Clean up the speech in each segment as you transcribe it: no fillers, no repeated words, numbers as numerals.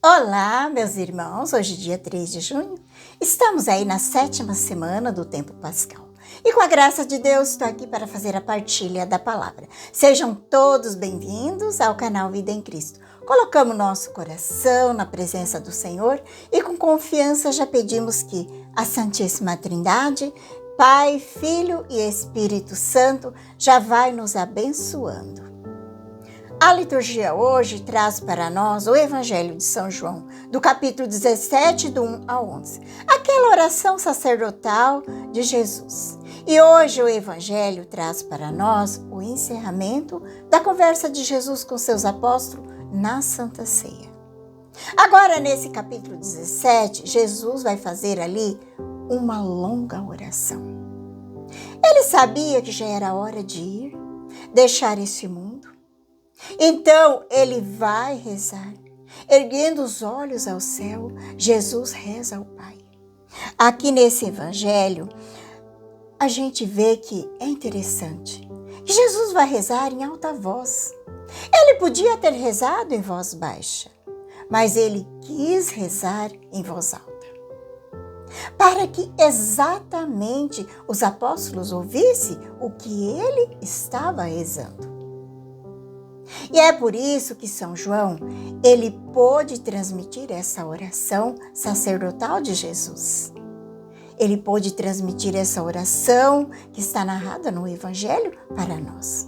Olá, meus irmãos, hoje dia 3 de junho, estamos aí na 7ª semana do tempo pascal. E com a graça de Deus, estou aqui para fazer a partilha da palavra. Sejam todos bem-vindos ao canal Vida em Cristo. Colocamos nosso coração na presença do Senhor e com confiança já pedimos que a Santíssima Trindade, Pai, Filho e Espírito Santo, já vai nos abençoando. A liturgia hoje traz para nós o Evangelho de São João, do capítulo 17, do 1 ao 11, aquela oração sacerdotal de Jesus. E hoje o Evangelho traz para nós o encerramento da conversa de Jesus com seus apóstolos na Santa Ceia. Agora, nesse capítulo 17, Jesus vai fazer ali uma longa oração. Ele sabia que já era hora de ir, deixar esse mundo. Então, ele vai rezar. Erguendo os olhos ao céu, Jesus reza ao Pai. Aqui nesse evangelho, a gente vê que é interessante. Que Jesus vai rezar em alta voz. Ele podia ter rezado em voz baixa, mas ele quis rezar em voz alta. Para que exatamente os apóstolos ouvissem o que ele estava rezando. E é por isso que São João, ele pôde transmitir essa oração sacerdotal de Jesus. Ele pôde transmitir essa oração que está narrada no Evangelho para nós.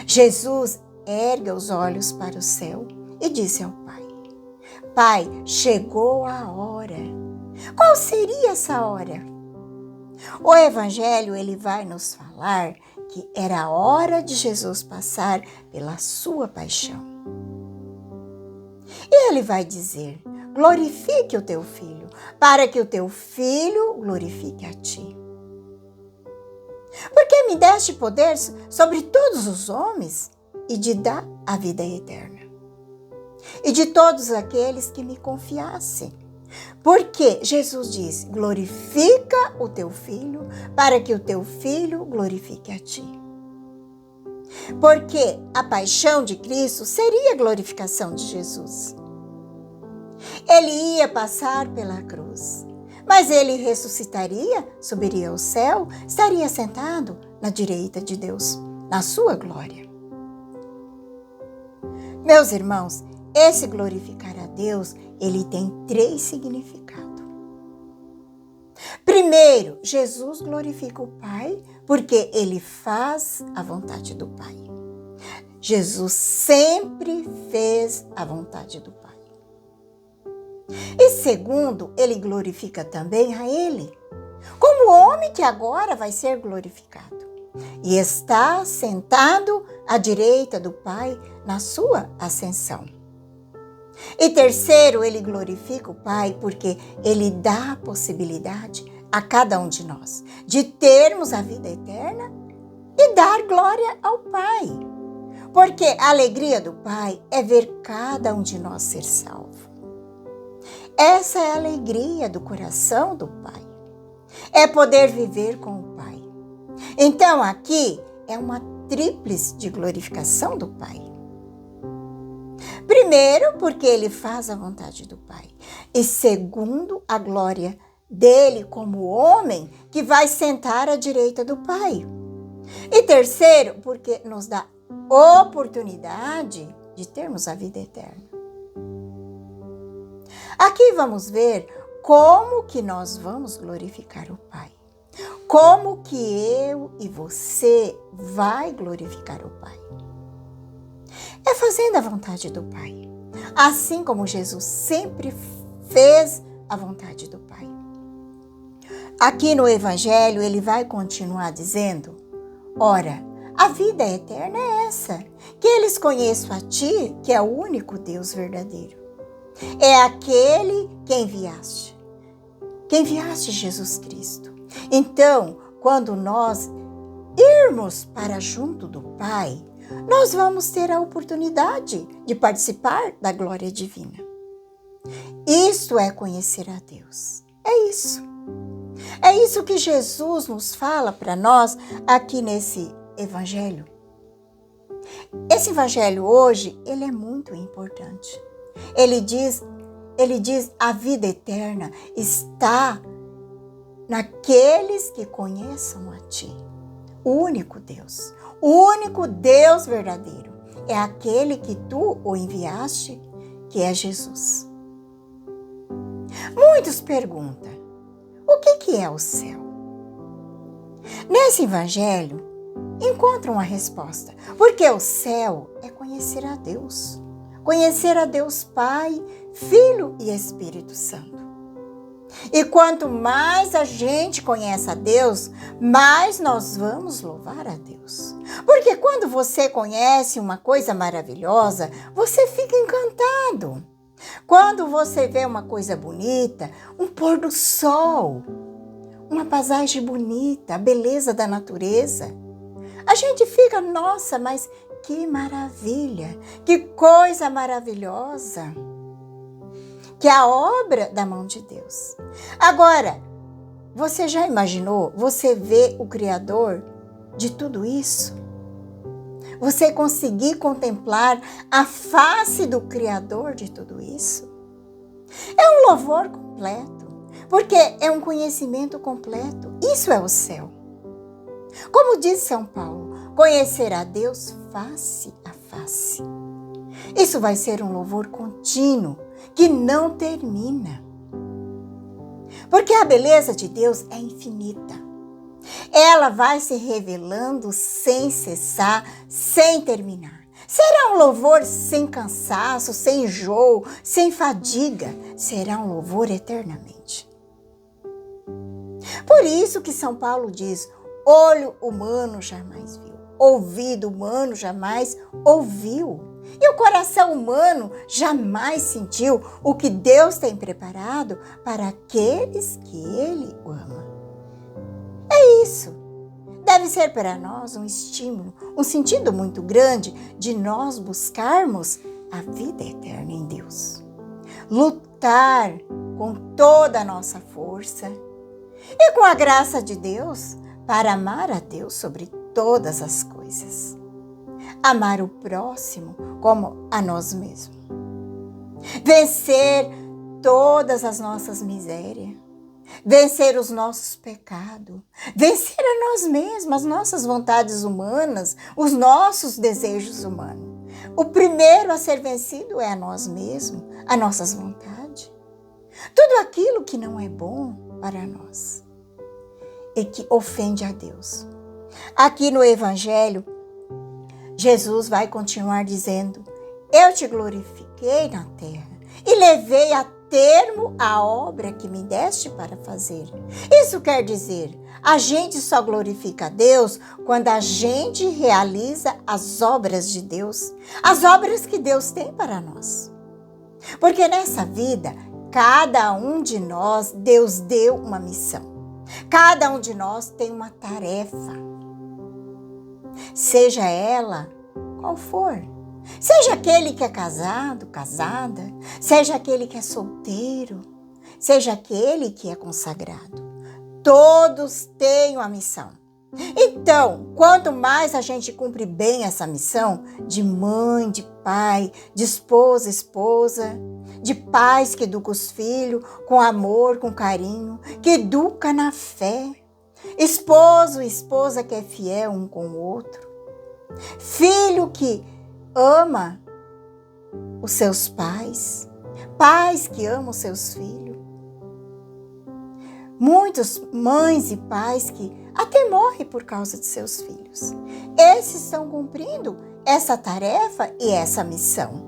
Jesus ergue os olhos para o céu e disse ao Pai: Pai, chegou a hora. Qual seria essa hora? O Evangelho, ele vai nos falar que era a hora de Jesus passar pela sua paixão. E ele vai dizer: glorifique o teu filho, para que o teu filho glorifique a ti. Porque me deste poder sobre todos os homens e de dar a vida eterna. E de todos aqueles que me confiassem. Porque Jesus diz: glorifica o teu filho, para que o teu filho glorifique a ti. Porque a paixão de Cristo seria a glorificação de Jesus. Ele ia passar pela cruz, mas ele ressuscitaria, subiria ao céu, estaria sentado na direita de Deus, na sua glória. Meus irmãos, esse glorificar a Deus, ele tem 3 significados. Primeiro, Jesus glorifica o Pai porque ele faz a vontade do Pai. Jesus sempre fez a vontade do Pai. E segundo, ele glorifica também a ele, como homem que agora vai ser glorificado. E está sentado à direita do Pai na sua ascensão. E terceiro, ele glorifica o Pai porque ele dá a possibilidade a cada um de nós de termos a vida eterna e dar glória ao Pai. Porque a alegria do Pai é ver cada um de nós ser salvo. Essa é a alegria do coração do Pai. É poder viver com o Pai. Então aqui é uma tríplice de glorificação do Pai. Primeiro, porque ele faz a vontade do Pai. E segundo, a glória dele como homem que vai sentar à direita do Pai. E terceiro, porque nos dá oportunidade de termos a vida eterna. Aqui vamos ver como que nós vamos glorificar o Pai. Como que eu e você vai glorificar o Pai. É fazendo a vontade do Pai, assim como Jesus sempre fez a vontade do Pai. Aqui no Evangelho ele vai continuar dizendo: ora, a vida eterna é essa, que eles conheçam a ti, que é o único Deus verdadeiro. É aquele que enviaste Jesus Cristo. Então, quando nós irmos para junto do Pai, nós vamos ter a oportunidade de participar da glória divina. Isto é conhecer a Deus. É isso. É isso que Jesus nos fala para nós aqui nesse Evangelho. Esse Evangelho hoje, ele é muito importante. Ele diz ele diz: a vida eterna está naqueles que conheçam a ti. O único Deus verdadeiro é aquele que tu o enviaste, que é Jesus. Muitos perguntam: o que é o céu? Nesse evangelho, encontram uma resposta, porque o céu é conhecer a Deus Pai, Filho e Espírito Santo. E quanto mais a gente conhece a Deus, mais nós vamos louvar a Deus. Porque quando você conhece uma coisa maravilhosa, você fica encantado. Quando você vê uma coisa bonita, um pôr do sol, uma paisagem bonita, a beleza da natureza, a gente fica: nossa, mas que maravilha, que coisa maravilhosa, que é a obra da mão de Deus. Agora, você já imaginou você ver o Criador de tudo isso? Você conseguir contemplar a face do Criador de tudo isso? É um louvor completo, porque é um conhecimento completo. Isso é o céu. Como diz São Paulo, conhecer a Deus face a face. Isso vai ser um louvor contínuo, que não termina. Porque a beleza de Deus é infinita. Ela vai se revelando sem cessar, sem terminar. Será um louvor sem cansaço, sem enjoo, sem fadiga. Será um louvor eternamente. Por isso que São Paulo diz: olho humano jamais viu, ouvido humano jamais ouviu, e o coração humano jamais sentiu o que Deus tem preparado para aqueles que Ele ama. É isso. Deve ser para nós um estímulo, um sentido muito grande de nós buscarmos a vida eterna em Deus. Lutar com toda a nossa força e com a graça de Deus para amar a Deus sobre todas as coisas. Amar o próximo como a nós mesmos. Vencer todas as nossas misérias. Vencer os nossos pecados. Vencer a nós mesmos, as nossas vontades humanas, os nossos desejos humanos. O primeiro a ser vencido é a nós mesmos, as nossas vontades. Tudo aquilo que não é bom para nós e que ofende a Deus. Aqui no Evangelho, Jesus vai continuar dizendo: eu te glorifiquei na terra e levei a termo a obra que me deste para fazer. Isso quer dizer, a gente só glorifica a Deus quando a gente realiza as obras de Deus, as obras que Deus tem para nós. Porque nessa vida, cada um de nós, Deus deu uma missão. Cada um de nós tem uma tarefa. Seja ela qual for. Seja aquele que é casado, casada, seja aquele que é solteiro, seja aquele que é consagrado. Todos têm uma missão. Então, quanto mais a gente cumpre bem essa missão de mãe, de pai, de esposa, esposa, de pais que educam os filhos com amor, com carinho, que educa na fé, esposo e esposa que é fiel um com o outro, filho que ama os seus pais, pais que amam os seus filhos. Muitas mães e pais que até morrem por causa de seus filhos. Esses estão cumprindo essa tarefa e essa missão.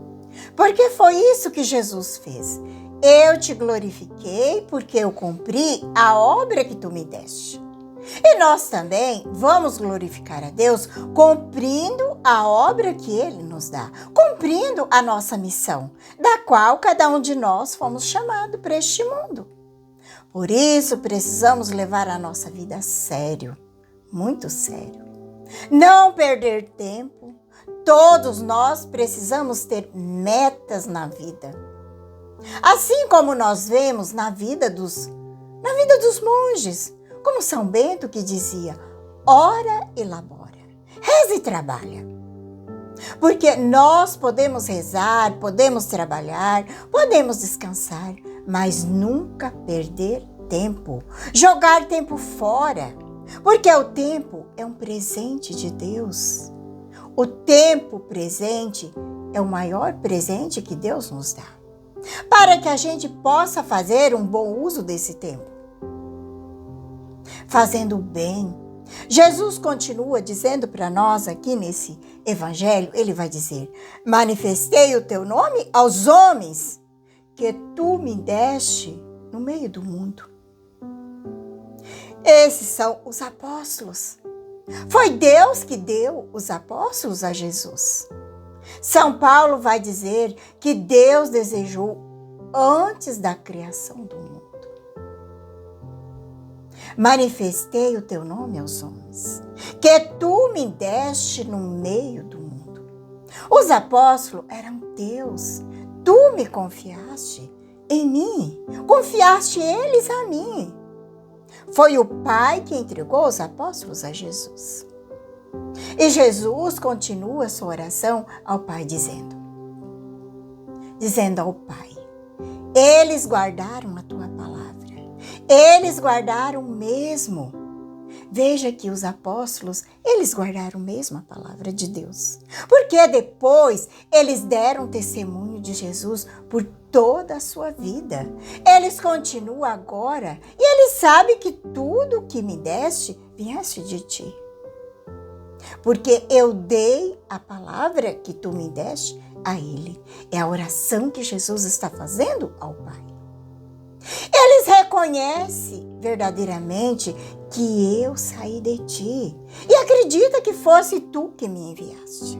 Porque foi isso que Jesus fez. Eu te glorifiquei porque eu cumpri a obra que tu me deste. E nós também vamos glorificar a Deus cumprindo a obra que Ele nos dá, cumprindo a nossa missão, da qual cada um de nós fomos chamados para este mundo. Por isso precisamos levar a nossa vida a sério, muito sério. Não perder tempo. Todos nós precisamos ter metas na vida. Assim como nós vemos na vida dos monges, como São Bento que dizia: ora e labora, reza e trabalha. Porque nós podemos rezar, podemos trabalhar, podemos descansar, mas nunca perder tempo, jogar tempo fora, porque o tempo é um presente de Deus. O tempo presente é o maior presente que Deus nos dá, para que a gente possa fazer um bom uso desse tempo, fazendo o bem. Jesus continua dizendo para nós aqui nesse evangelho, ele vai dizer: manifestei o teu nome aos homens que tu me deste no meio do mundo. Esses são os apóstolos. Foi Deus que deu os apóstolos a Jesus. São Paulo vai dizer que Deus desejou antes da criação do mundo. Manifestei o teu nome aos homens, que tu me deste no meio do mundo. Os apóstolos eram teus, tu me confiaste em mim, confiaste eles a mim. Foi o Pai que entregou os apóstolos a Jesus. E Jesus continua a sua oração ao Pai dizendo ao Pai: eles guardaram a tua palavra. Eles guardaram mesmo. Veja que os apóstolos, eles guardaram mesmo a palavra de Deus. Porque depois eles deram testemunho de Jesus por toda a sua vida. Eles continuam agora e eles sabem que tudo que me deste, viesse de ti. Porque eu dei a palavra que tu me deste a ele. É a oração que Jesus está fazendo ao Pai. Eles reconhecem verdadeiramente que eu saí de ti e acredita que fosse tu que me enviaste.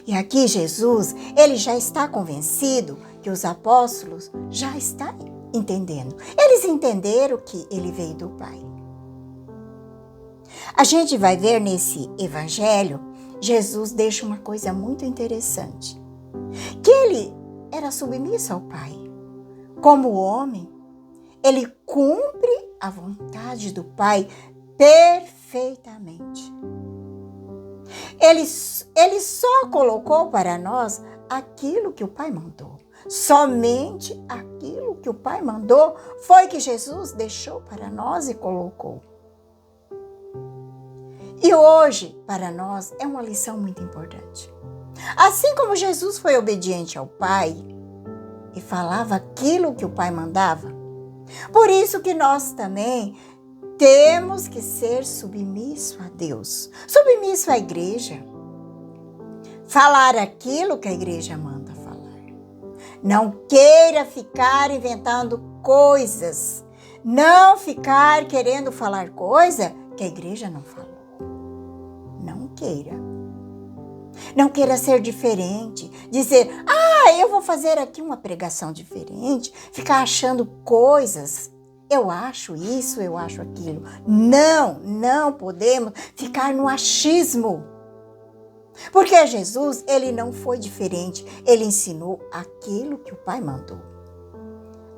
E aqui Jesus, ele já está convencido que os apóstolos já estão entendendo. Eles entenderam que ele veio do Pai. A gente vai ver nesse evangelho, Jesus deixa uma coisa muito interessante, que ele era submisso ao Pai. Como homem, ele cumpre a vontade do Pai perfeitamente. Ele só colocou para nós aquilo que o Pai mandou. Somente aquilo que o Pai mandou foi que Jesus deixou para nós e colocou. E hoje, para nós, é uma lição muito importante. Assim como Jesus foi obediente ao Pai e falava aquilo que o Pai mandava, por isso que nós também temos que ser submisso a Deus, submisso à igreja. Falar aquilo que a igreja manda falar. Não queira ficar inventando coisas. Não ficar querendo falar coisa que a igreja não falou. Não queira. Não queira ser diferente. Dizer, eu vou fazer aqui uma pregação diferente. Ficar achando coisas. Eu acho isso, eu acho aquilo. Não podemos ficar no achismo. Porque Jesus, ele não foi diferente. Ele ensinou aquilo que o Pai mandou.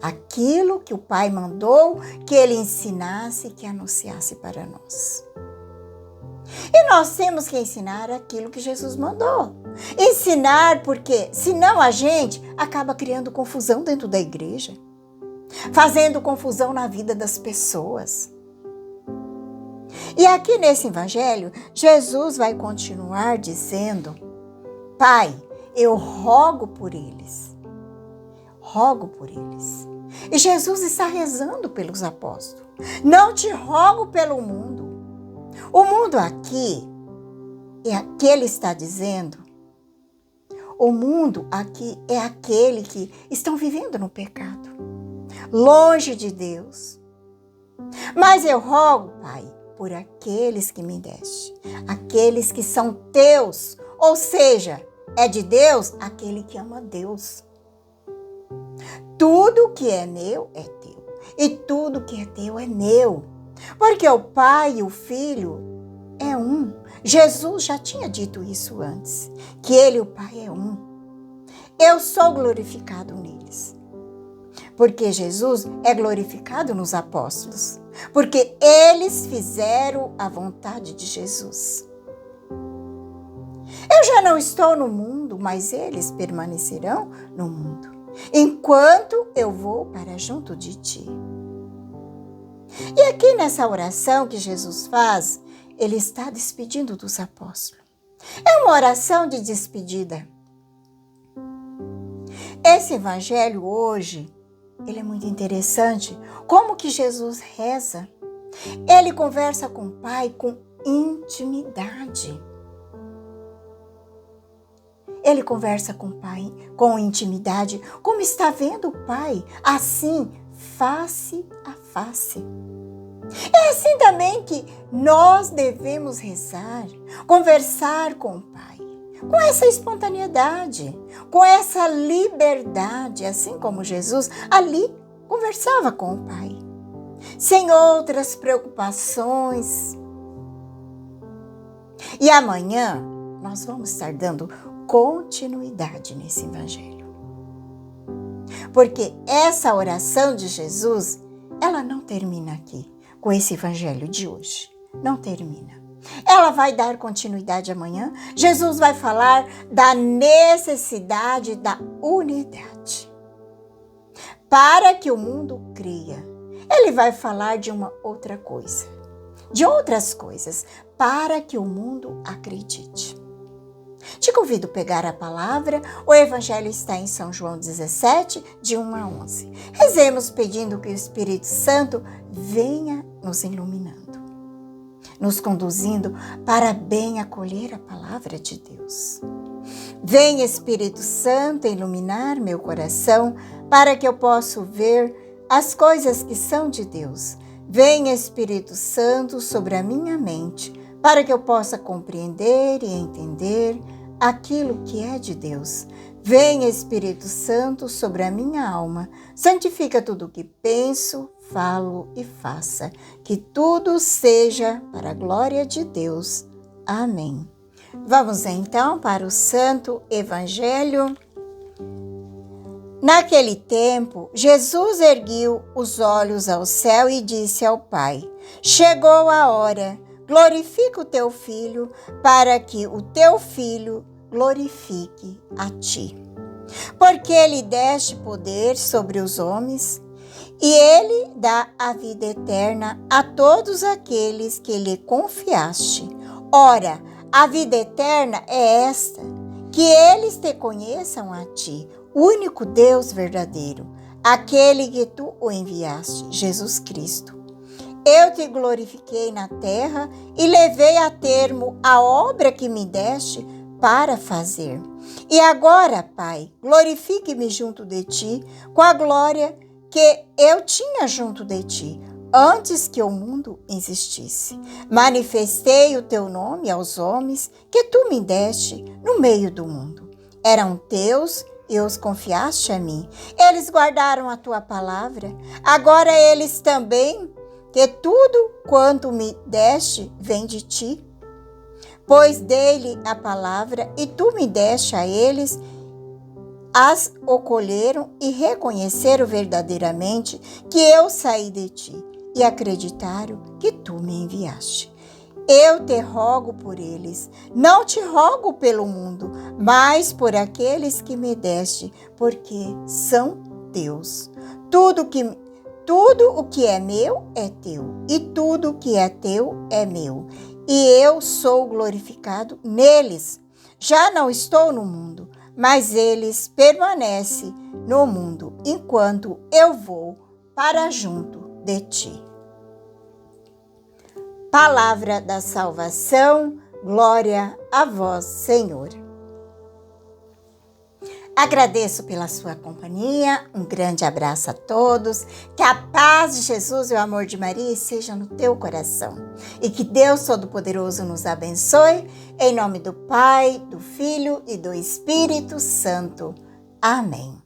Aquilo que o Pai mandou que ele ensinasse, que anunciasse para nós. E nós temos que ensinar aquilo que Jesus mandou. Ensinar porque, senão a gente acaba criando confusão dentro da igreja. Fazendo confusão na vida das pessoas. E aqui nesse evangelho, Jesus vai continuar dizendo: Pai, eu rogo por eles. Rogo por eles. E Jesus está rezando pelos apóstolos. Não te rogo pelo mundo. O mundo aqui, que ele está dizendo, o mundo aqui é aquele que estão vivendo no pecado. Longe de Deus. Mas eu rogo, Pai, por aqueles que me deste, aqueles que são teus, ou seja, é de Deus aquele que ama Deus. Tudo que é meu é teu, e tudo que é teu é meu, porque o Pai e o Filho é um. Jesus já tinha dito isso antes, que ele e o Pai é um. Eu sou glorificado neles. Porque Jesus é glorificado nos apóstolos. Porque eles fizeram a vontade de Jesus. Eu já não estou no mundo, mas eles permanecerão no mundo, enquanto eu vou para junto de ti. E aqui nessa oração que Jesus faz, ele está despedindo dos apóstolos. É uma oração de despedida. Esse evangelho hoje, ele é muito interessante. Como que Jesus reza? Ele conversa com o Pai com intimidade. Ele conversa com o Pai com intimidade, como está vendo o Pai, assim, face a face. É assim também que nós devemos rezar, conversar com o Pai, com essa espontaneidade, com essa liberdade, assim como Jesus ali conversava com o Pai, sem outras preocupações. E amanhã nós vamos estar dando continuidade nesse evangelho. Porque essa oração de Jesus, ela não termina aqui com esse evangelho de hoje. Não termina. Ela vai dar continuidade amanhã. Jesus vai falar da necessidade da unidade. Para que o mundo creia. Ele vai falar de uma outra coisa. De outras coisas. Para que o mundo acredite. Te convido a pegar a palavra. O evangelho está em São João 17, de 1 a 11. Rezemos pedindo que o Espírito Santo venha nos iluminando, nos conduzindo para bem acolher a palavra de Deus. Vem, Espírito Santo, iluminar meu coração para que eu possa ver as coisas que são de Deus. Vem, Espírito Santo, sobre a minha mente para que eu possa compreender e entender aquilo que é de Deus. Vem, Espírito Santo, sobre a minha alma, santifica tudo o que penso, falo e faça, que tudo seja para a glória de Deus. Amém. Vamos então para o Santo Evangelho. Naquele tempo, Jesus ergueu os olhos ao céu e disse ao Pai: Chegou a hora. Glorifica o teu Filho, para que o teu Filho glorifique a ti. Porque lhe deste poder sobre os homens, e ele dá a vida eterna a todos aqueles que lhe confiaste. Ora, a vida eterna é esta, que eles te conheçam a ti, único Deus verdadeiro, aquele que tu o enviaste, Jesus Cristo. Eu te glorifiquei na terra e levei a termo a obra que me deste para fazer. E agora, Pai, glorifique-me junto de ti com a glória que eu tinha junto de ti, antes que o mundo existisse. Manifestei o teu nome aos homens que tu me deste no meio do mundo. Eram teus e os confiaste a mim. Eles guardaram a tua palavra. Agora eles também, que tudo quanto me deste vem de ti. Pois dei-lhe a palavra e tu me deste a eles, as o colheram e reconheceram verdadeiramente que eu saí de ti e acreditaram que tu me enviaste. Eu te rogo por eles, não te rogo pelo mundo, mas por aqueles que me deste, porque são teus. Tudo o que é meu é teu, e tudo o que é teu é meu. E eu sou glorificado neles. Já não estou no mundo, mas eles permanecem no mundo, enquanto eu vou para junto de ti. Palavra da salvação, glória a vós, Senhor. Agradeço pela sua companhia, um grande abraço a todos, que a paz de Jesus e o amor de Maria estejam no teu coração e que Deus Todo-Poderoso nos abençoe, em nome do Pai, do Filho e do Espírito Santo. Amém.